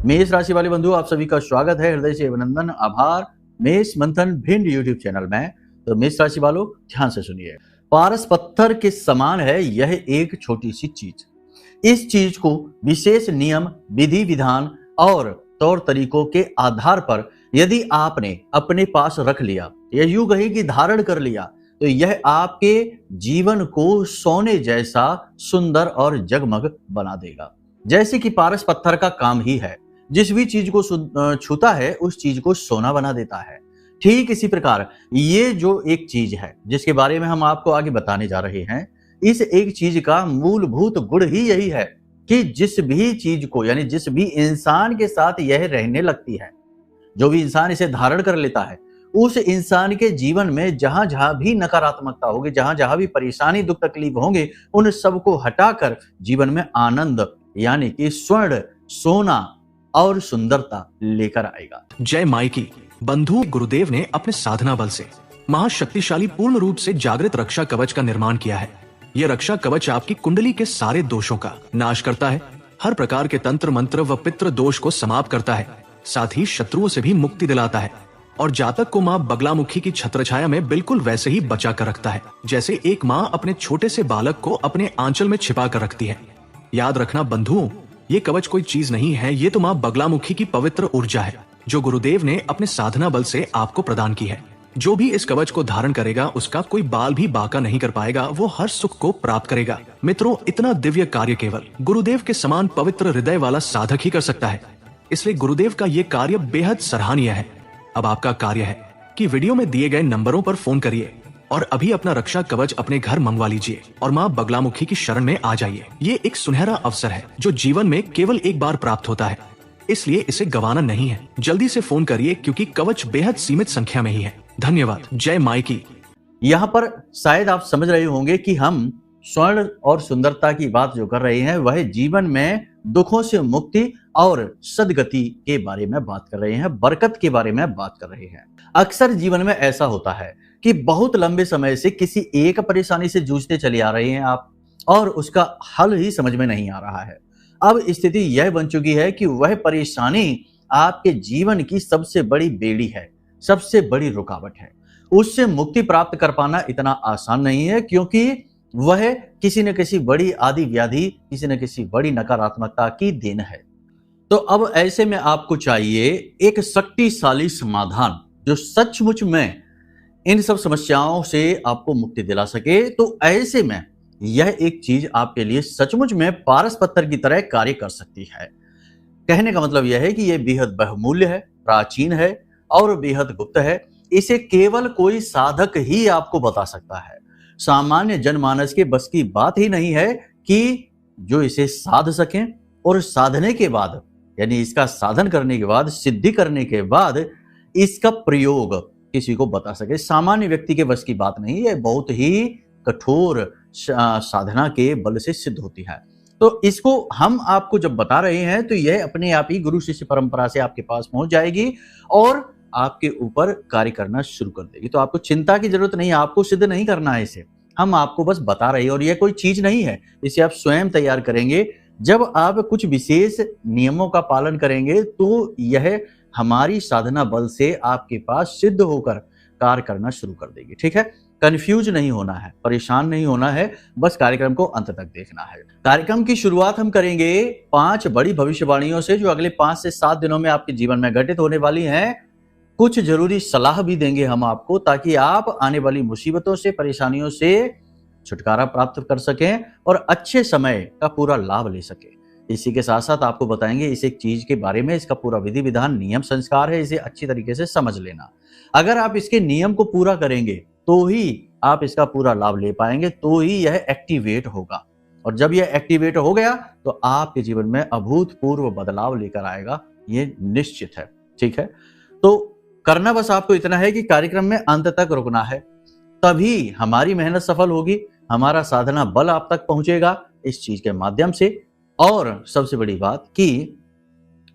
मेष राशि वाले बंधु, आप सभी का स्वागत है। हृदय से अभिनंदन, आभार। मेष मंथन भिंड यूट्यूब चैनल में। तो मेष राशि वालों, ध्यान से सुनिए। पारस पत्थर के समान है यह एक छोटी सी चीज। इस चीज को विशेष नियम, विधि विधान और तौर तरीकों के आधार पर यदि आपने अपने पास रख लिया या यूं कहीं कि धारण कर लिया, तो यह आपके जीवन को सोने जैसा सुंदर और जगमग बना देगा। जैसे कि पारस पत्थर का काम ही है, जिस भी चीज को छूता है उस चीज को सोना बना देता है। ठीक इसी प्रकार ये जो एक चीज है जिसके बारे में हम आपको आगे बताने जा रहे हैं, इस एक चीज का मूलभूत गुण ही यही है कि जिस भी चीज को, यानी जिस भी इंसान के साथ यह रहने लगती है, जो भी इंसान इसे धारण कर लेता है, उस इंसान के जीवन में जहां जहां भी नकारात्मकता होगी, जहां जहां भी परेशानी, दुख तकलीफ होंगे, उन सबको हटाकर जीवन में आनंद यानी कि स्वर्ण, सोना और सुंदरता लेकर आएगा। जय माई की। बंधु, गुरुदेव ने अपने साधना बल से महाशक्तिशाली पूर्ण रूप से जागृत रक्षा कवच का निर्माण किया है। यह रक्षा कवच आपकी कुंडली के सारे दोषों का नाश करता है, हर प्रकार के तंत्र मंत्र व पितृ दोष को समाप्त करता है, साथ ही शत्रुओं से भी मुक्ति दिलाता है और जातक को माँ बगलामुखी की छत्रछाया में बिल्कुल वैसे ही बचा कर रखता है जैसे एक माँ अपने छोटे से बालक को अपने आंचल में छिपा कर रखती है। याद रखना बंधुओं, ये कवच कोई चीज नहीं है, ये तो माँ बगलामुखी की पवित्र ऊर्जा है जो गुरुदेव ने अपने साधना बल से आपको प्रदान की है। जो भी इस कवच को धारण करेगा उसका कोई बाल भी बाका नहीं कर पाएगा, वो हर सुख को प्राप्त करेगा। मित्रों, इतना दिव्य कार्य केवल गुरुदेव के समान पवित्र हृदय वाला साधक ही कर सकता है, इसलिए गुरुदेव का ये कार्य बेहद सराहनीय है। अब आपका कार्य है कि वीडियो में दिए गए नंबरों पर फोन करिए और अभी अपना रक्षा कवच अपने घर मंगवा लीजिए और माँ बगलामुखी की शरण में आ जाइए। ये एक सुनहरा अवसर है जो जीवन में केवल एक बार प्राप्त होता है, इसलिए इसे गंवाना नहीं है। जल्दी से फोन करिए क्योंकि कवच बेहद सीमित संख्या में ही है। धन्यवाद। जय माई की। यहाँ पर शायद आप समझ रहे होंगे कि हम स्वर्ण और सुंदरता की बात जो कर रहे हैं वह जीवन में दुखों से मुक्ति और सदगति के बारे में बात कर रहे हैं, बरकत के बारे में बात कर रहे हैं। अक्सर जीवन में ऐसा होता है कि बहुत लंबे समय से किसी एक परेशानी से जूझते चले आ रहे हैं आप, और उसका हल ही समझ में नहीं आ रहा है। अब स्थिति यह बन चुकी है कि वह परेशानी आपके जीवन की सबसे बड़ी बेड़ी है, सबसे बड़ी रुकावट है। उससे मुक्ति प्राप्त कर पाना इतना आसान नहीं है, क्योंकि वह किसी न किसी बड़ी आदि व्याधि, किसी न किसी बड़ी नकारात्मकता की देन है। तो अब ऐसे में आपको चाहिए एक शक्तिशाली समाधान जो सचमुच में इन सब समस्याओं से आपको मुक्ति दिला सके। तो ऐसे में यह एक चीज आपके लिए सचमुच में पारस पत्थर की तरह कार्य कर सकती है। कहने का मतलब यह है कि यह बेहद बहुमूल्य है, प्राचीन है और बेहद गुप्त है। इसे केवल कोई साधक ही आपको बता सकता है। सामान्य जनमानस के बस की बात ही नहीं है कि जो इसे साध सकें और साधने के बाद, यानी इसका साधन करने के बाद, सिद्धि करने के बाद इसका प्रयोग किसी को बता सके। सामान्य व्यक्ति के बस की बात नहीं है, बहुत ही कठोर साधना के बल से सिद्ध होती है। तो इसको हम आपको जब बता रहे हैं तो यह अपने आप ही गुरु शिष्य परंपरा से आपके पास पहुंच जाएगी और आपके ऊपर कार्य करना शुरू कर देगी। तो आपको चिंता की जरूरत नहीं है, आपको सिद्ध नहीं करना है इसे, हम आपको बस बता रहे हैं। और यह कोई चीज नहीं है, इसे आप स्वयं तैयार करेंगे। जब आप कुछ विशेष नियमों का पालन करेंगे तो यह हमारी साधना बल से आपके पास सिद्ध होकर कार्य करना शुरू कर देगी। ठीक है, कंफ्यूज नहीं होना है, परेशान नहीं होना है, बस कार्यक्रम को अंत तक देखना है। कार्यक्रम की शुरुआत हम करेंगे 5 बड़ी भविष्यवाणियों से जो अगले 5 से 7 दिनों में आपके जीवन में घटित होने वाली हैं। कुछ जरूरी सलाह भी देंगे हम आपको, ताकि आप आने वाली मुसीबतों से, परेशानियों से छुटकारा प्राप्त कर सकें और अच्छे समय का पूरा लाभ ले सकें। इसी के साथ साथ आपको बताएंगे इस एक चीज के बारे में, इसका पूरा विधि विधान, नियम, संस्कार है, इसे अच्छी तरीके से समझ लेना। अगर आप इसके नियम को पूरा करेंगे तो ही आप इसका पूरा लाभ ले पाएंगे, तो ही यह एक्टिवेट होगा। और जब यह एक्टिवेट हो गया तो आपके जीवन में अभूतपूर्व बदलाव लेकर आएगा, ये निश्चित है। ठीक है, तो करना बस आपको इतना है कि कार्यक्रम में अंत तक रुकना है, तभी हमारी मेहनत सफल होगी, हमारा साधना बल आप तक पहुंचेगा इस चीज के माध्यम से। और सबसे बड़ी बात कि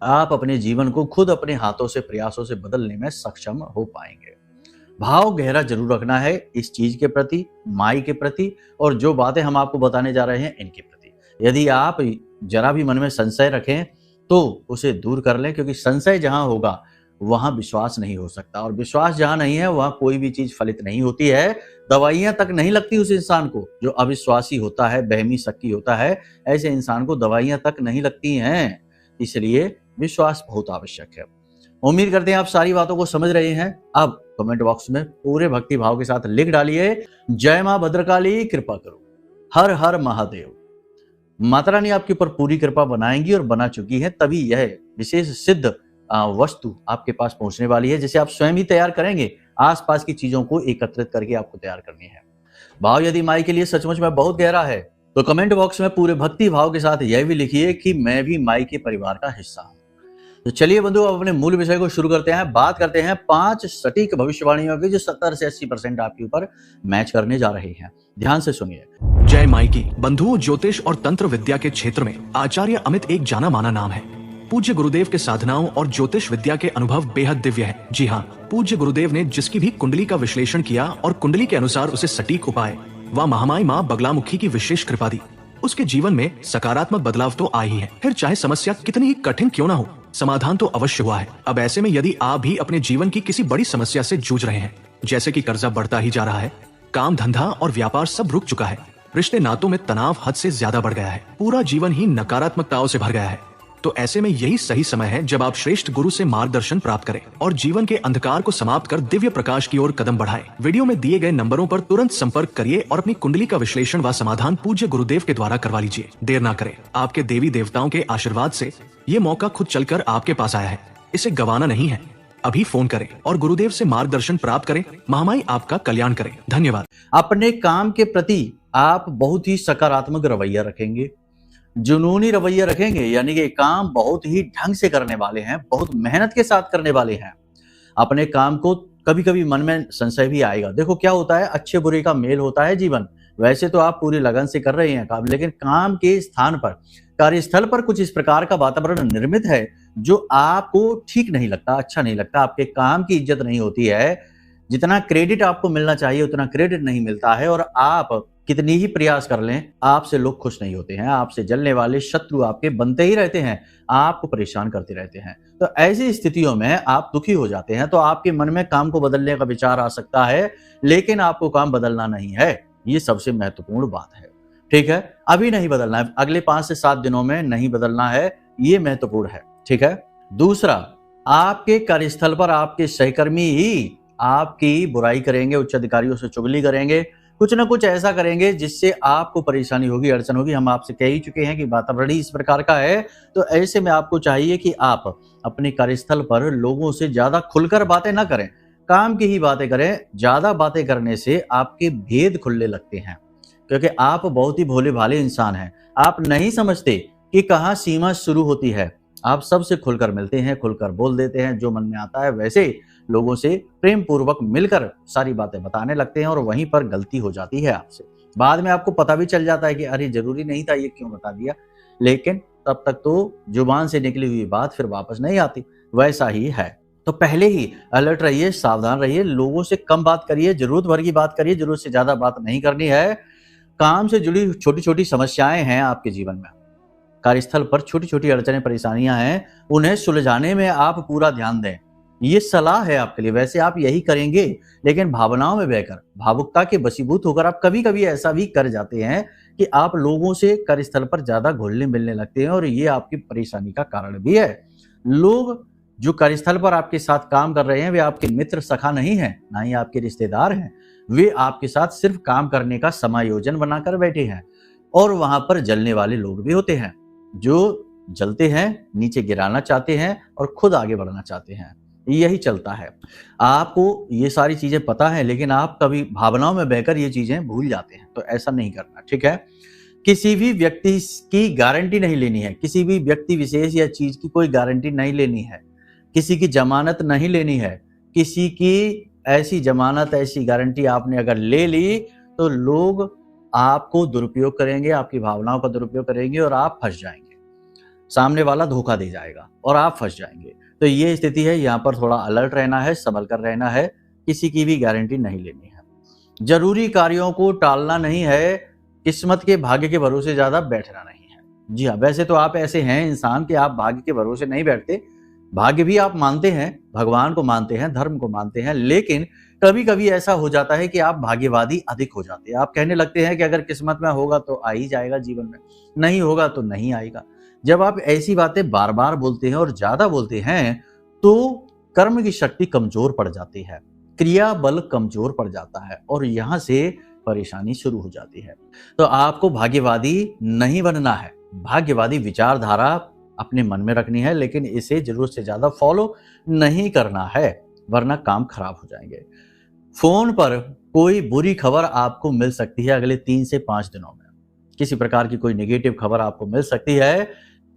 आप अपने जीवन को खुद अपने हाथों से, प्रयासों से बदलने में सक्षम हो पाएंगे। भाव गहरा जरूर रखना है इस चीज के प्रति, माई के प्रति, और जो बातें हम आपको बताने जा रहे हैं इनके प्रति। यदि आप जरा भी मन में संशय रखें तो उसे दूर कर लें, क्योंकि संशय जहां होगा वहां विश्वास नहीं हो सकता, और विश्वास जहां नहीं है वहां कोई भी चीज फलित नहीं होती है। दवाइयां तक नहीं लगती उस इंसान को जो अविश्वासी होता है, बहमी शक्की होता है, ऐसे इंसान को दवाइयां तक नहीं लगती हैं। इसलिए विश्वास बहुत आवश्यक है। उम्मीद करते हैं आप सारी बातों को समझ रहे हैं। अब कमेंट बॉक्स में पूरे भक्ति भाव के साथ लिख डालिए, जय मां भद्रकाली, कृपा करो, हर हर महादेव। माता रानी आपके ऊपर पूरी कृपा बनाएंगी और बना चुकी है, तभी यह विशेष सिद्ध वस्तु आपके पास पहुंचने वाली है, जिसे आप स्वयं ही तैयार करेंगे। आसपास की चीजों को एकत्रित करके आपको तैयार करनी है। भाव यदि माई के लिए सचमुच में बहुत गहरा है तो कमेंट बॉक्स में पूरे भक्ति भाव के साथ यह भी लिखिए कि मैं भी माई के परिवार का हिस्सा हूं। तो चलिए बंधु, अब अपने मूल विषय को शुरू करते हैं। बात करते हैं 5 सटीक भविष्यवाणियों की जो 70 से 80% आपके ऊपर मैच करने जा रही हैं। ध्यान से सुनिए। जय माई की। बंधुओं, ज्योतिष और तंत्र विद्या के क्षेत्र में आचार्य अमित एक जाना माना नाम है। पूज्य गुरुदेव के साधनाओं और ज्योतिष विद्या के अनुभव बेहद दिव्य है। जी हाँ, पूज्य गुरुदेव ने जिसकी भी कुंडली का विश्लेषण किया और कुंडली के अनुसार उसे सटीक उपाय व महामाई माँ बगलामुखी की विशेष कृपा दी, उसके जीवन में सकारात्मक बदलाव तो आए ही है। फिर चाहे समस्या कितनी ही कठिन क्यों ना हो, समाधान तो अवश्य हुआ है। अब ऐसे में यदि आप भी अपने जीवन की किसी बड़ी समस्या से जूझ रहे हैं, जैसे कि कर्जा बढ़ता ही जा रहा है, काम धंधा और व्यापार सब रुक चुका है, रिश्ते नातों में तनाव हद से ज्यादा बढ़ गया है, पूरा जीवन ही नकारात्मकताओं से भर गया है, तो ऐसे में यही सही समय है जब आप श्रेष्ठ गुरु से मार्गदर्शन प्राप्त करें और जीवन के अंधकार को समाप्त कर दिव्य प्रकाश की ओर कदम बढ़ाएं। वीडियो में दिए गए नंबरों पर तुरंत संपर्क करिए और अपनी कुंडली का विश्लेषण व समाधान पूज्य गुरुदेव के द्वारा करवा लीजिए। देर ना करें, आपके देवी देवताओं के आशीर्वाद से ये मौका खुद चलकर आपके पास आया है, इसे गंवाना नहीं है। अभी फोन करें और गुरुदेव से मार्गदर्शन प्राप्त करें। महामाई आपका कल्याण करें। धन्यवाद। अपने काम के प्रति आप बहुत ही सकारात्मक रवैया रखेंगे, जुनूनी रवैया रखेंगे, यानी कि काम बहुत ही ढंग से करने वाले हैं, बहुत मेहनत के साथ करने वाले हैं। अपने काम को कभी कभी मन में संशय भी आएगा। देखो क्या होता है, अच्छे बुरे का मेल होता है जीवन। वैसे तो आप पूरी लगन से कर रहे हैं काम, लेकिन काम के स्थान पर, कार्यस्थल पर कुछ इस प्रकार का वातावरण निर्मित है जो आपको ठीक नहीं लगता, अच्छा नहीं लगता। आपके काम की इज्जत नहीं होती है, जितना क्रेडिट आपको मिलना चाहिए उतना क्रेडिट नहीं मिलता है, और आप कितनी ही प्रयास कर लें आपसे लोग खुश नहीं होते हैं। आपसे जलने वाले शत्रु आपके बनते ही रहते हैं, आपको परेशान करते रहते हैं। तो ऐसी स्थितियों में आप दुखी हो जाते हैं, तो आपके मन में काम को बदलने का विचार आ सकता है, लेकिन आपको काम बदलना नहीं है। ये सबसे महत्वपूर्ण बात है। ठीक है, अभी नहीं बदलना है, अगले 5 से 7 दिनों में नहीं बदलना है, ये महत्वपूर्ण है। ठीक है। दूसरा, आपके कार्यस्थल पर आपके सहकर्मी ही आपकी बुराई करेंगे, उच्च अधिकारियों से चुगली करेंगे, कुछ ना कुछ ऐसा करेंगे जिससे आपको परेशानी होगी, अड़चन होगी। हम आपसे कह ही चुके हैं कि वातावरण ही इस प्रकार का है। तो ऐसे में आपको चाहिए कि आप अपने कार्यस्थल पर लोगों से ज्यादा खुलकर बातें ना करें, काम की ही बातें करें। ज्यादा बातें करने से आपके भेद खुलने लगते हैं, क्योंकि आप बहुत ही भोले भाले इंसान हैं। आप नहीं समझते कि कहाँ सीमा शुरू होती है। आप सबसे खुलकर मिलते हैं, खुलकर बोल देते हैं, जो मन में आता है वैसे लोगों से प्रेम पूर्वक मिलकर सारी बातें बताने लगते हैं, और वहीं पर गलती हो जाती है आपसे। बाद में आपको पता भी चल जाता है कि अरे जरूरी नहीं था, ये क्यों बता दिया, लेकिन तब तक तो जुबान से निकली हुई बात फिर वापस नहीं आती। वैसा ही है। तो पहले ही अलर्ट रहिए, सावधान रहिए, लोगों से कम बात करिए, जरूरत भर की बात करिए, जरूरत से ज्यादा बात नहीं करनी है। काम से जुड़ी छोटी छोटी समस्याएं हैं आपके जीवन में, कार्यस्थल पर छोटी छोटी अड़चनें परेशानियां हैं, उन्हें सुलझाने में आप पूरा ध्यान दें। ये सलाह है आपके लिए। वैसे आप यही करेंगे, लेकिन भावनाओं में बहकर, भावुकता के वशीभूत होकर आप कभी कभी ऐसा भी कर जाते हैं कि आप लोगों से कार्यस्थल पर ज्यादा घुलने मिलने लगते हैं, और ये आपकी परेशानी का कारण भी है। लोग जो कार्यस्थल पर आपके साथ काम कर रहे हैं वे आपके मित्र सखा नहीं है, ना ही आपके रिश्तेदार हैं। वे आपके साथ सिर्फ काम करने का समायोजन बनाकर बैठे हैं, और वहां पर जलने वाले लोग भी होते हैं जो जलते हैं, नीचे गिराना चाहते हैं और खुद आगे बढ़ना चाहते हैं। यही चलता है। आपको ये सारी चीजें पता है, लेकिन आप कभी भावनाओं में बहकर ये चीजें भूल जाते हैं। तो ऐसा नहीं करना। ठीक है। किसी भी व्यक्ति की गारंटी नहीं लेनी है, किसी भी व्यक्ति विशेष या चीज की कोई गारंटी नहीं लेनी है, किसी की जमानत नहीं लेनी है। किसी की ऐसी जमानत, ऐसी गारंटी आपने अगर ले ली तो लोग आपको दुरुपयोग करेंगे, आपकी भावनाओं का दुरुपयोग करेंगे, और आप फंस जाएंगे। सामने वाला धोखा दे जाएगा और आप फंस जाएंगे। तो ये स्थिति है, यहाँ पर थोड़ा अलर्ट रहना है, संभल कर रहना है, किसी की भी गारंटी नहीं लेनी है। जरूरी कार्यों को टालना नहीं है, किस्मत के भाग्य के भरोसे ज्यादा बैठना नहीं है। जी हाँ, वैसे तो आप ऐसे हैं इंसान कि आप भाग्य के भरोसे नहीं बैठते। भाग्य भी आप मानते हैं, भगवान को मानते हैं, धर्म को मानते हैं, लेकिन कभी-कभी ऐसा हो जाता है कि आप भाग्यवादी अधिक हो जाते हैं। आप कहने लगते हैं कि अगर किस्मत में होगा तो आ ही जाएगा जीवन में, नहीं होगा तो नहीं आएगा। जब आप ऐसी बातें बार-बार बोलते हैं और ज़्यादा बोलते हैं, तो कर्म की शक्ति कमज़ोर पड़ जाती है, क्रिया बल कमज़ोर पड़ जाता है और यहाँ से परेशानी शुरू हो जाती है। तो आपको भाग्यवादी नहीं बनना है। भाग्यवादी विचारधारा अपने मन में रखनी है, लेकिन इसे जरूरत से ज्यादा फॉलो नहीं करना है, वरना काम खराब हो जाएंगे। फोन पर कोई बुरी खबर आपको मिल सकती है अगले 3 से 5 दिनों में। किसी प्रकार की कोई नेगेटिव खबर आपको मिल सकती है,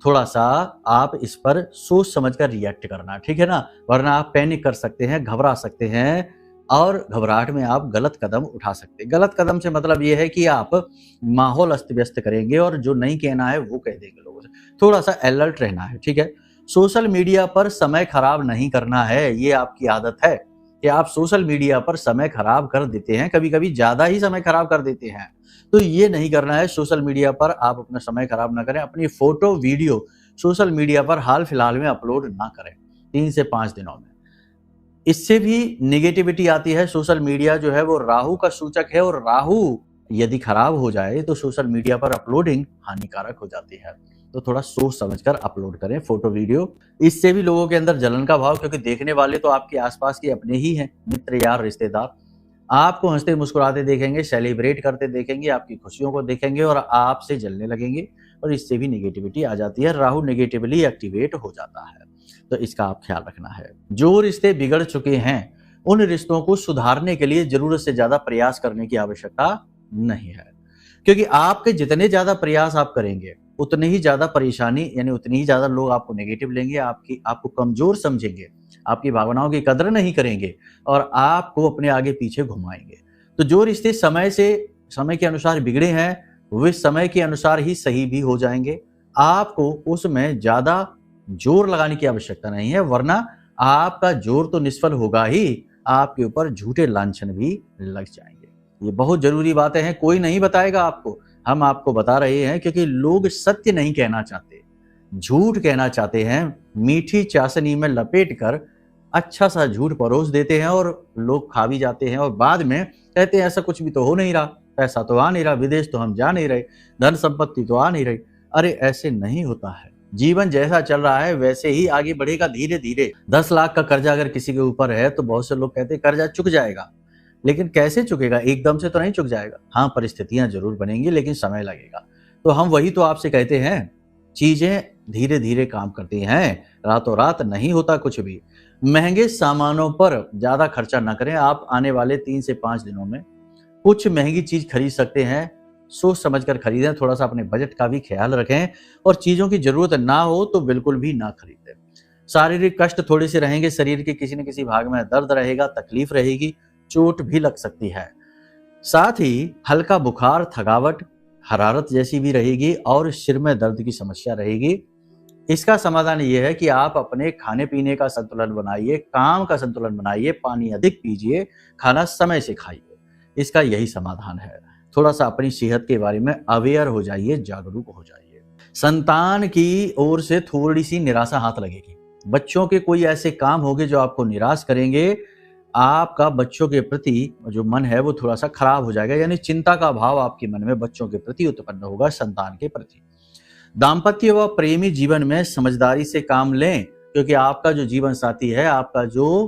थोड़ा सा आप इस पर सोच समझ कर रिएक्ट करना, ठीक है ना, वरना आप पैनिक कर सकते हैं, घबरा सकते हैं और घबराहट में आप गलत कदम उठा सकते हैं। गलत कदम से मतलब ये है कि आप माहौल अस्त व्यस्त करेंगे और जो नहीं कहना है वो कह देंगे लोगों से। थोड़ा सा अलर्ट रहना है, ठीक है। सोशल मीडिया पर समय खराब नहीं करना है, ये आपकी आदत है कि आप सोशल मीडिया पर समय खराब कर देते हैं, कभी कभी ज्यादा ही समय खराब कर देते हैं। तो ये नहीं करना है, सोशल मीडिया पर आप अपना समय खराब ना करें। अपनी फोटो वीडियो सोशल मीडिया पर हाल फिलहाल में अपलोड ना करें 3 से 5 दिनों में। इससे भी नेगेटिविटी आती है। सोशल मीडिया जो है वो राहु का सूचक है और राहु यदि खराब हो जाए तो सोशल मीडिया पर अपलोडिंग हानिकारक हो जाती है। तो थोड़ा सोच समझकर अपलोड करें फोटो वीडियो। इससे भी लोगों के अंदर जलन का भाव, क्योंकि देखने वाले तो आपके आसपास के अपने ही हैं, मित्र यार रिश्तेदार, आपको हंसते मुस्कुराते देखेंगे, सेलिब्रेट करते देखेंगे, आपकी खुशियों को देखेंगे और आपसे जलने लगेंगे और इससे भी नेगेटिविटी आ जाती है। राहु नेगेटिवली एक्टिवेट हो जाता है, तो इसका आप ख्याल रखना है। जो रिश्ते बिगड़ चुके हैं उन रिश्तों को सुधारने के लिए जरूरत से ज्यादा प्रयास करने की आवश्यकता नहीं है, क्योंकि आपके जितने ज्यादा प्रयास आप करेंगे उतनी ही ज्यादा परेशानी, यानी उतनी ही ज्यादा लोग आपको नेगेटिव लेंगे, आपको कमजोर समझेंगे, आपकी भावनाओं की कदर नहीं करेंगे और आपको अपने आगे पीछे घुमाएंगे। तो जो रिश्ते समय के अनुसार बिगड़े हैं वे समय के अनुसार ही सही भी हो जाएंगे। आपको उसमें ज्यादा जोर लगाने की आवश्यकता नहीं है, वरना आपका जोर तो निष्फल होगा ही, आपके ऊपर झूठे लांछन भी लग जाएंगे। ये बहुत जरूरी बातें हैं, कोई नहीं बताएगा आपको, हम आपको बता रहे हैं, क्योंकि लोग सत्य नहीं कहना चाहते, झूठ कहना चाहते हैं। मीठी चाशनी में लपेट कर अच्छा सा झूठ परोस देते हैं और लोग खा भी जाते हैं और बाद में कहते हैं ऐसा कुछ भी तो हो नहीं रहा, पैसा तो आ नहीं रहा, विदेश तो हम जा नहीं रहे, धन संपत्ति तो आ नहीं रही। अरे ऐसे नहीं होता है, जीवन जैसा चल रहा है वैसे ही आगे बढ़ेगा धीरे धीरे। 10 लाख का कर्जा अगर किसी के ऊपर है तो बहुत से लोग कहते हैं कर्जा चुक जाएगा, लेकिन कैसे चुकेगा? एकदम से तो नहीं चुक जाएगा। हाँ, परिस्थितियां जरूर बनेंगी लेकिन समय लगेगा। तो हम वही तो आपसे कहते हैं, चीजें धीरे धीरे काम करती हैं, रातों रात नहीं होता कुछ भी। महंगे सामानों पर ज्यादा खर्चा न करें। आप आने वाले 3 से 5 दिनों में कुछ महंगी चीज खरीद सकते हैं, सोच समझ कर खरीदें, थोड़ा सा अपने बजट का भी ख्याल रखें और चीजों की जरूरत ना हो तो बिल्कुल भी ना खरीदें। शारीरिक कष्ट थोड़े से रहेंगे, शरीर के किसी न किसी भाग में दर्द रहेगा, तकलीफ रहेगी, चोट भी लग सकती है। साथ ही हल्का बुखार, थकावट, हरारत जैसी भी रहेगी और सिर में दर्द की समस्या रहेगी। इसका समाधान ये है कि आप अपने खाने पीने का संतुलन बनाइए, काम का संतुलन बनाइए, पानी अधिक पीजिए, खाना समय से खाइए। इसका यही समाधान है। थोड़ा सा अपनी सेहत के बारे में अवेयर हो जाइए, जागरूक हो जाइए। संतान की ओर से थोड़ी सी निराशा हाथ लगेगी। बच्चों के कोई ऐसे काम होंगे जो आपको निराश करेंगे। आपका बच्चों के प्रति जो मन है वो थोड़ा सा खराब हो जाएगा, यानी चिंता का भाव आपके मन में बच्चों के प्रति उत्पन्न होगा, संतान के प्रति। दाम्पत्य व प्रेमी जीवन में समझदारी से काम लें, क्योंकि आपका जो जीवन साथी है, आपका जो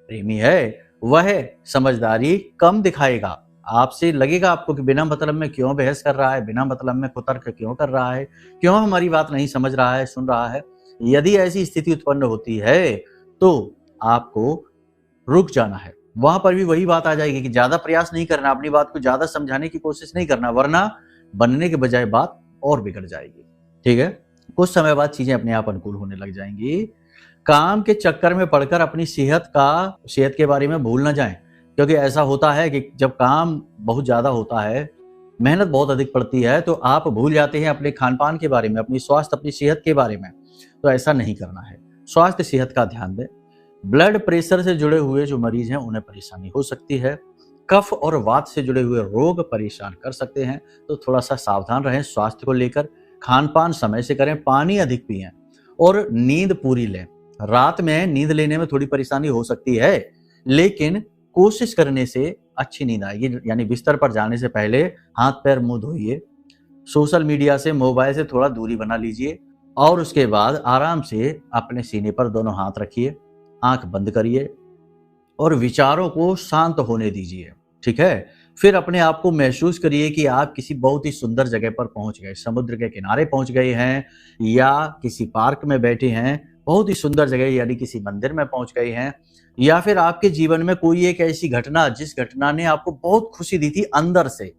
प्रेमी है, वह समझदारी कम दिखाएगा। आपसे लगेगा आपको कि बिना मतलब में क्यों बहस कर रहा है, बिना मतलब में कुतर्क क्यों कर रहा है, क्यों हमारी बात नहीं समझ रहा है, सुन रहा है। यदि ऐसी स्थिति उत्पन्न होती है तो आपको रुक जाना है। वहां पर भी वही बात आ जाएगी कि ज्यादा प्रयास नहीं करना, अपनी बात को ज्यादा समझाने की कोशिश नहीं करना, वरना बनने के बजाय बात और बिगड़ जाएगी। ठीक है, कुछ समय बाद चीजें अपने आप अनुकूल होने लग जाएंगी। काम के चक्कर में पड़कर अपनी सेहत के बारे में भूल ना जाएं, क्योंकि ऐसा होता है कि जब काम बहुत ज्यादा होता है, मेहनत बहुत अधिक पड़ती है, तो आप भूल जाते हैं अपने खान पान के बारे में, अपनी स्वास्थ्य, अपनी सेहत के बारे में। तो ऐसा नहीं करना है, स्वास्थ्य सेहत का ध्यान दें। ब्लड प्रेशर से जुड़े हुए जो मरीज हैं उन्हें परेशानी हो सकती है। कफ और वात से जुड़े हुए रोग परेशान कर सकते हैं, तो थोड़ा सा सावधान रहें स्वास्थ्य को लेकर। खान पान समय से करें, पानी अधिक पिएं और नींद पूरी लें। रात में नींद लेने में थोड़ी परेशानी हो सकती है, लेकिन कोशिश करने से अच्छी नींद आएगी। यानी बिस्तर पर जाने से पहले हाथ पैर मुंह धोइए, सोशल मीडिया से, मोबाइल से थोड़ा दूरी बना लीजिए और उसके बाद आराम से अपने सीने पर दोनों हाथ रखिए, आंख बंद करिए और विचारों को शांत होने दीजिए। ठीक है, फिर अपने आप को महसूस करिए कि आप किसी बहुत ही सुंदर जगह पर पहुंच गए, समुद्र के किनारे पहुंच गए हैं या किसी पार्क में बैठे हैं, बहुत ही सुंदर जगह यानी किसी मंदिर में पहुंच गए हैं, या फिर आपके जीवन में कोई एक ऐसी घटना जिस घटना ने आपको बहुत खुशी दी थी अंदर से,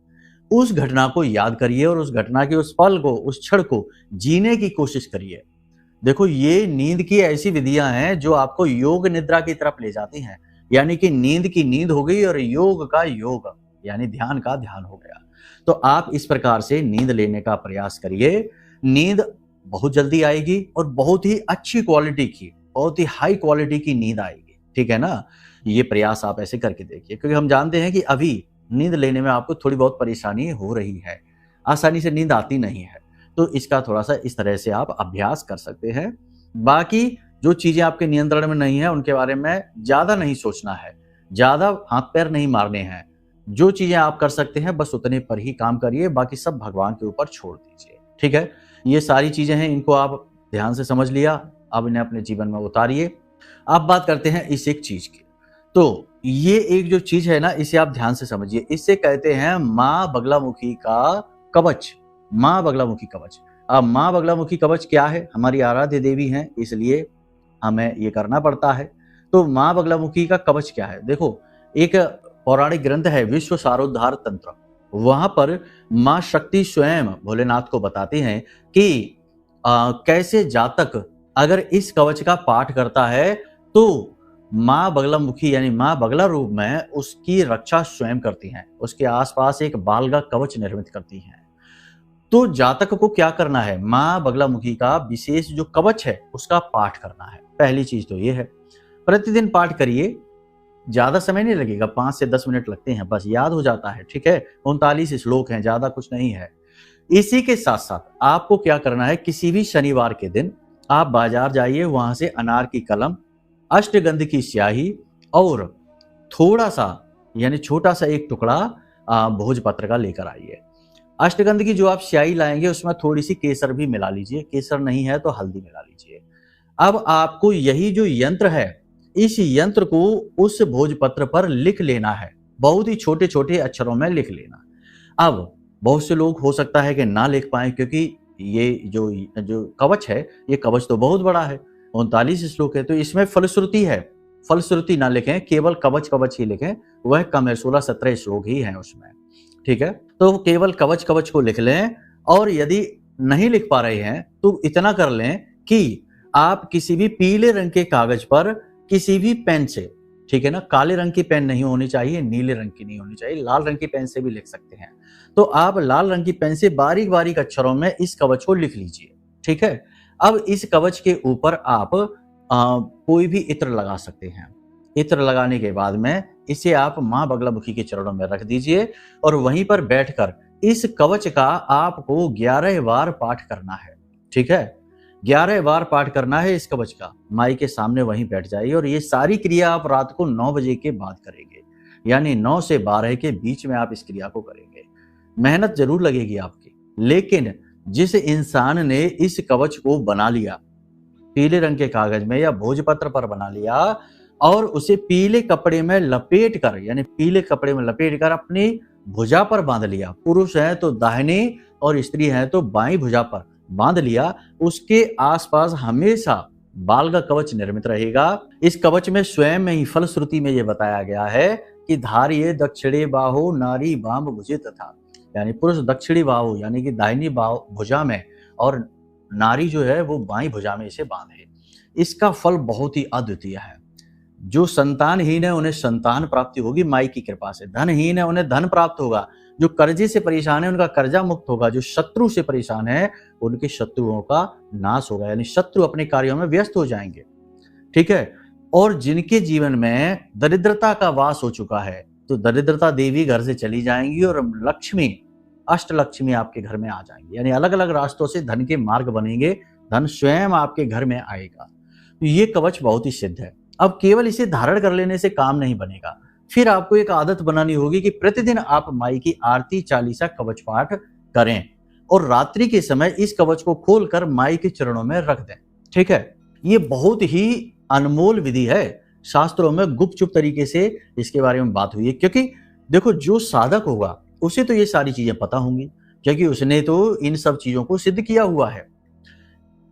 उस घटना को याद करिए और उस घटना के उस पल को, उस क्षण को जीने की कोशिश करिए। देखो, ये नींद की ऐसी विधियां हैं जो आपको योग निद्रा की तरफ ले जाती हैं। यानी कि नींद की नींद हो गई और योग का योग, यानी ध्यान का ध्यान हो गया। तो आप इस प्रकार से नींद लेने का प्रयास करिए। नींद बहुत जल्दी आएगी और बहुत ही अच्छी क्वालिटी की, बहुत ही हाई क्वालिटी की नींद आएगी। ठीक है ना? ये प्रयास आप ऐसे करके देखिए, क्योंकि हम जानते हैं कि अभी नींद लेने में आपको थोड़ी बहुत परेशानी हो रही है, आसानी से नींद आती नहीं है। तो इसका थोड़ा सा इस तरह से आप अभ्यास कर सकते हैं। बाकी जो चीजें आपके नियंत्रण में नहीं है उनके बारे में ज्यादा नहीं सोचना है, ज्यादा हाथ पैर नहीं मारने हैं। जो चीजें आप कर सकते हैं बस उतने पर ही काम करिए, बाकी सब भगवान के ऊपर छोड़ दीजिए। ठीक है, ये सारी चीजें हैं, इनको आप ध्यान से समझ लिया, अब इन्हें अपने जीवन में उतारिए। अब बात करते हैं इस एक चीज की। तो ये एक जो चीज है ना, इसे आप ध्यान से समझिए। इसे कहते हैं माँ बगलामुखी का कवच। माँ बगलामुखी कवच। अब माँ बगलामुखी कवच क्या है? हमारी आराध्य देवी हैं, इसलिए हमें ये करना पड़ता है। तो माँ बगलामुखी का कवच क्या है? देखो, एक पौराणिक ग्रंथ है विश्व सारोद्धार तंत्र, वहां पर माँ शक्ति स्वयं भोलेनाथ को बताती हैं कि कैसे जातक अगर इस कवच का पाठ करता है तो माँ बगलामुखी यानी माँ बगला रूप में उसकी रक्षा स्वयं करती हैं, उसके आसपास एक बाल का कवच निर्मित करती हैं। तो जातक को क्या करना है? माँ बगलामुखी का विशेष जो कवच है उसका पाठ करना है। पहली चीज तो ये है, प्रतिदिन पाठ करिए, ज्यादा समय नहीं लगेगा, 5 से 10 मिनट लगते हैं, बस याद हो जाता है। ठीक है, 39 श्लोक हैं, ज्यादा कुछ नहीं है। इसी के साथ साथ आपको क्या करना है, किसी भी शनिवार के दिन आप बाजार जाइए, वहां से अनार की कलम, अष्टगंध की स्याही और थोड़ा सा यानी छोटा सा एक टुकड़ा भोजपत्र का लेकर आइए। अष्टगंध की जो आप स्याही लाएंगे उसमें थोड़ी सी केसर भी मिला लीजिए, केसर नहीं है तो हल्दी मिला लीजिए। अब आपको यही जो यंत्र है, इस यंत्र को उस भोजपत्र पर लिख लेना है, बहुत ही छोटे छोटे अक्षरों में लिख लेना। अब बहुत से लोग हो सकता है कि ना लिख पाए, क्योंकि ये जो कवच है, ये कवच तो बहुत बड़ा है, 39 श्लोक है, तो इसमें फलश्रुति है। फलश्रुति ना लिखें, केवल कवच कवच ही लिखें, वह कम है, 16-17 श्लोक ही हैं उसमें। ठीक है, तो केवल कवच कवच को लिख लें। और यदि नहीं लिख पा रहे हैं तो इतना कर लें कि आप किसी भी पीले रंग के कागज पर किसी भी पेन से, ठीक है ना, काले रंग की पेन नहीं होनी चाहिए, नीले रंग की नहीं होनी चाहिए, लाल रंग की पेन से भी लिख सकते हैं। तो आप लाल रंग की पेन से बारीक बारीक अक्षरों में इस कवच को लिख लीजिए। ठीक है, अब इस कवच के ऊपर आप कोई भी इत्र लगा सकते हैं। इत्र लगाने के बाद में इसे आप माँ बगलामुखी के चरणों में रख दीजिए और वहीं पर बैठकर इस कवच का आपको 11 बार पाठ करना है। ठीक है, 11 बार पाठ करना है इस कवच का। माई के सामने वहीं बैठ जाइए और ये सारी क्रिया आप रात को 9 बजे के बाद करेंगे, यानी 9 से 12 के बीच में आप इस क्रिया को करेंगे। मेहनत जरूर लगेगी आपकी, लेकिन जिस इंसान ने इस कवच को बना लिया, पीले रंग के कागज में या भोजपत्र पर बना लिया और उसे पीले कपड़े में लपेट कर, यानी पीले कपड़े में लपेट कर अपनी भुजा पर बांध लिया, पुरुष है तो दाहिनी और स्त्री है तो बाईं भुजा पर बांध लिया, उसके आसपास हमेशा बाल का कवच निर्मित रहेगा। इस कवच में स्वयं में ही फलश्रुति में यह बताया गया है कि धारिये दक्षिणे बाहो नारी बाम भुजे तथा, यानी पुरुष दक्षिणी बाहु यानी कि दाहिनी भुजा में और नारी जो है वो बाईं भुजा में इसे बांधे। इसका फल बहुत ही अद्वितीय है। जो संतानहीन है उन्हें संतान प्राप्ति होगी माई की कृपा से, धनहीन है उन्हें धन प्राप्त होगा, जो कर्जे से परेशान है उनका कर्जा मुक्त होगा, जो शत्रु से परेशान है उनके शत्रुओं का नाश होगा, यानी शत्रु अपने कार्यों में व्यस्त हो जाएंगे। ठीक है, और जिनके जीवन में दरिद्रता का वास हो चुका है तो दरिद्रता देवी घर से चली जाएंगी और लक्ष्मी अष्टलक्ष्मी आपके घर में आ जाएंगे, यानी अलग अलग रास्तों से धन के मार्ग बनेंगे, धन स्वयं आपके घर में आएगा। तो ये कवच बहुत ही सिद्ध है। अब केवल इसे धारण कर लेने से काम नहीं बनेगा, फिर आपको एक आदत बनानी होगी कि प्रतिदिन आप माई की आरती, चालीसा, कवच पाठ करें और रात्रि के समय इस कवच को खोलकर माई के चरणों में रख दें। ठीक है, ये बहुत ही अनमोल विधि है। शास्त्रों में गुपचुप तरीके से इसके बारे में बात हुई है, क्योंकि देखो जो साधक होगा उसे तो ये सारी चीजें पता होंगी, क्योंकि उसने तो इन सब चीजों को सिद्ध किया हुआ है।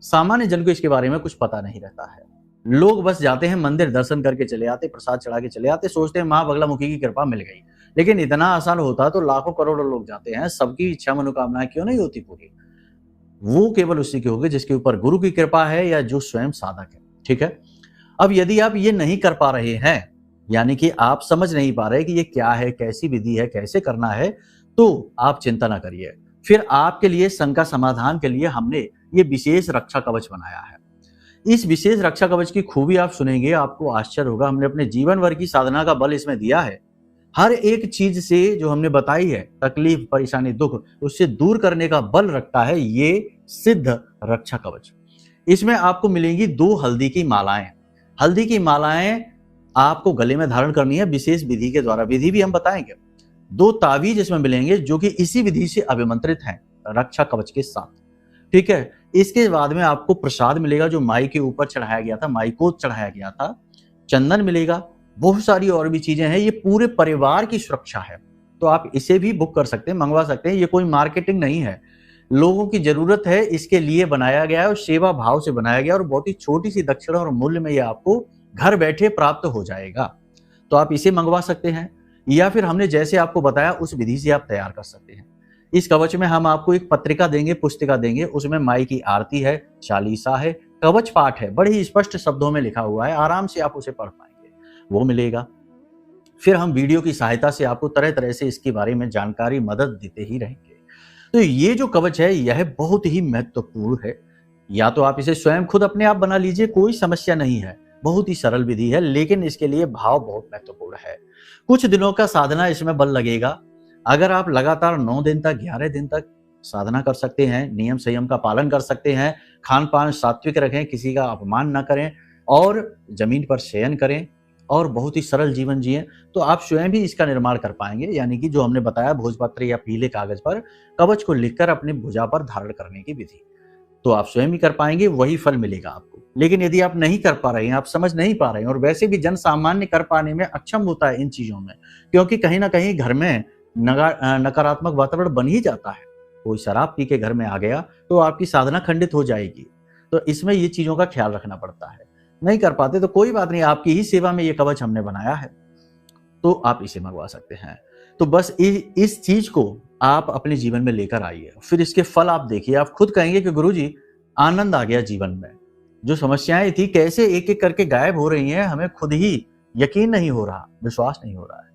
सामान्य जन को इसके बारे में कुछ पता नहीं रहता है। लोग बस जाते हैं मंदिर, दर्शन करके चले आते, प्रसाद चढ़ा के चले आते, सोचते हैं माँ बगलामुखी की कृपा मिल गई। लेकिन इतना आसान होता तो लाखों करोड़ों लोग जाते हैं, सबकी इच्छा मनोकामनाएं क्यों नहीं होती पूरी? वो केवल उसी के होंगे जिसके ऊपर गुरु की कृपा है या जो स्वयं साधक है। ठीक है, अब यदि आप ये नहीं कर पा रहे हैं, यानी कि आप समझ नहीं पा रहे कि ये क्या है, कैसी विधि है, कैसे करना है, तो आप चिंता ना करिए। फिर आपके लिए शंका समाधान के लिए हमने ये विशेष रक्षा कवच बनाया है। इस विशेष रक्षा कवच की खूबी आप सुनेंगे, आपको आश्चर्य होगा। हमने अपने जीवन भर की साधना का बल इसमें दिया है। हर एक चीज से जो हमने बताई है, तकलीफ, परेशानी, दुख, उससे दूर करने का बल रखता है ये सिद्ध रक्षा कवच। इसमें आपको मिलेंगी 2 हल्दी की मालाएं। हल्दी की मालाएं आपको गले में धारण करनी है विशेष विधि के द्वारा, विधि भी हम बताएंगे। 2 तावीज इसमें मिलेंगे जो कि इसी विधि से अभिमंत्रित हैं रक्षा कवच के साथ। ठीक है, इसके बाद में आपको प्रसाद मिलेगा जो माई के ऊपर चढ़ाया गया था, माई को चढ़ाया गया था। चंदन मिलेगा, बहुत सारी और भी चीजें हैं। ये पूरे परिवार की सुरक्षा है, तो आप इसे भी बुक कर सकते हैं, मंगवा सकते हैं। ये कोई मार्केटिंग नहीं है, लोगों की जरूरत है इसके लिए बनाया गया है और सेवा भाव से बनाया गया और बहुत ही छोटी सी दक्षिणा और मूल्य में ये आपको घर बैठे प्राप्त हो जाएगा। तो आप इसे मंगवा सकते हैं या फिर हमने जैसे आपको बताया उस विधि से आप तैयार कर सकते हैं। इस कवच में हम आपको एक पत्रिका देंगे, पुस्तिका देंगे, उसमें माई की आरती है, चालीसा है, कवच पाठ है, बड़े ही स्पष्ट शब्दों में लिखा हुआ है, आराम से आप उसे पढ़ पाएंगे, वो मिलेगा। फिर हम वीडियो की सहायता से आपको तरह तरह से इसके बारे में जानकारी, मदद देते ही रहेंगे। तो ये जो कवच है यह बहुत ही महत्वपूर्ण है। या तो आप इसे स्वयं खुद अपने आप बना लीजिए, कोई समस्या नहीं है, बहुत ही सरल विधि है, लेकिन इसके लिए भाव बहुत महत्वपूर्ण है। कुछ दिनों का साधना इसमें बल लगेगा। अगर आप लगातार 9 दिन तक, 11 दिन तक साधना कर सकते हैं, नियम संयम का पालन कर सकते हैं, खान पान सात्विक रखें, किसी का अपमान न करें और जमीन पर शयन करें और बहुत ही सरल जीवन जिएं, तो आप स्वयं भी इसका निर्माण कर पाएंगे। यानी कि जो हमने बताया भोजपत्र या पीले कागज पर कवच को लिखकर अपने भुजा पर धारण करने की विधि, तो आप स्वयं भी कर पाएंगे, वही फल मिलेगा आपको। लेकिन यदि आप नहीं कर पा रहे हैं, आप समझ नहीं पा रहे हैं, और वैसे भी जन सामान्य कर पाने में अक्षम होता है इन चीजों में, क्योंकि कहीं ना कहीं घर में नकारात्मक वातावरण बन ही जाता है। कोई शराब पी के घर में आ गया तो आपकी साधना खंडित हो जाएगी। तो इसमें ये चीजों का ख्याल रखना पड़ता है। नहीं कर पाते तो कोई बात नहीं, आपकी ही सेवा में ये कवच हमने बनाया है, तो आप इसे मंगवा सकते हैं। तो बस इस चीज को आप अपने जीवन में लेकर आइए, फिर इसके फल आप देखिए। आप खुद कहेंगे कि गुरुजी आनंद आ गया जीवन में, जो समस्याएं थी कैसे एक एक करके गायब हो रही हैं, हमें खुद ही यकीन नहीं हो रहा, विश्वास नहीं हो रहा है।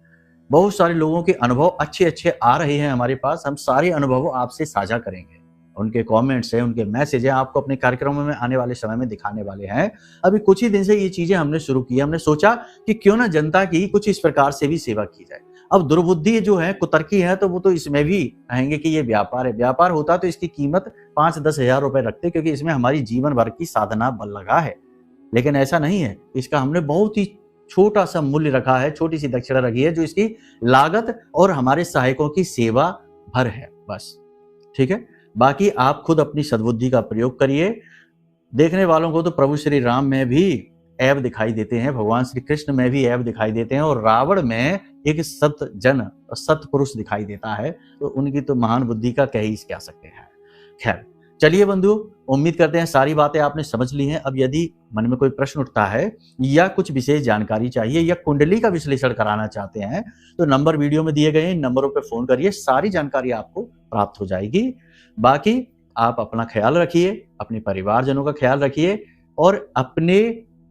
बहुत सारे लोगों के अनुभव अच्छे अच्छे आ रहे हैं हमारे पास, हम सारे अनुभव आपसे साझा करेंगे। उनके कमेंट्स हैं, उनके मैसेज हैं, आपको अपने कार्यक्रमों में आने वाले समय में दिखाने वाले हैं। अभी कुछ ही दिन से ये चीजें हमने शुरू की। हमने सोचा कि क्यों ना जनता की कुछ इस प्रकार से भी सेवा की जाए। अब दुर्बुद्धि जो है, कुतर्की है, तो वो तो इसमें भी कहेंगे कि ये व्यापार है। व्यापार होता तो इसकी कीमत 5-10 हजार रुपए रखते, क्योंकि इसमें हमारी जीवन भर की साधना बल लगा है। लेकिन ऐसा नहीं है, इसका हमने बहुत ही छोटा सा मूल्य रखा है, छोटी सी दक्षिणा रखी है, जो इसकी लागत और हमारे सहायकों की सेवा भर है, बस। ठीक है, बाकी आप खुद अपनी सद्बुद्धि का प्रयोग करिए। देखने वालों को तो प्रभु श्री राम में भी ऐब दिखाई देते हैं, भगवान श्री कृष्ण में भी ऐब दिखाई देते हैं, और रावण में एक सत पुरुष दिखाई देता है। तो उनकी तो महान बुद्धि का कह ही क्या सकते हैं। खैर, चलिए बंधु, उम्मीद करते हैं सारी बातें आपने समझ ली हैं। अब यदि मन में कोई प्रश्न उठता है या कुछ विशेष जानकारी चाहिए या कुंडली का विश्लेषण कराना चाहते हैं, तो नंबर वीडियो में दिए गए नंबरों पर फोन करिए, सारी जानकारी आपको प्राप्त हो जाएगी। बाकी आप अपना ख्याल रखिए, अपने परिवारजनों का ख्याल रखिए और अपने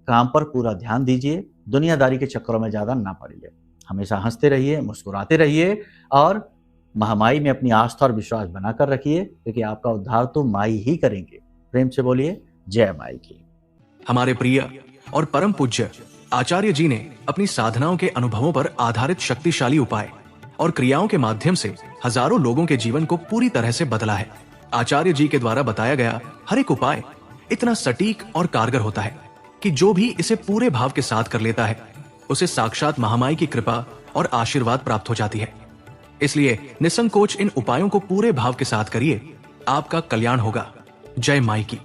काम पर पूरा ध्यान दीजिए। दुनियादारी के चक्करों में ज्यादा ना पड़िए। हमेशा हंसते रहिए, मुस्कुराते रहिए और महामाई में अपनी आस्था और विश्वास बनाकर रखिए, क्योंकि आपका उद्धार तो माई ही करेंगे। प्रेम से बोलिए जय माई की। हमारे प्रिय और परम पूज्य आचार्य जी ने अपनी साधनाओं के अनुभवों पर आधारित शक्तिशाली उपाय और क्रियाओं के माध्यम से हजारों लोगों के जीवन को पूरी तरह से बदला है। आचार्य जी के द्वारा बताया गया हर एक उपाय इतना सटीक और कारगर होता है कि जो भी इसे पूरे भाव के साथ कर लेता है उसे साक्षात महामाई की कृपा और आशीर्वाद प्राप्त हो जाती है। इसलिए निसंकोच इन उपायों को पूरे भाव के साथ करिए, आपका कल्याण होगा। जय माई की।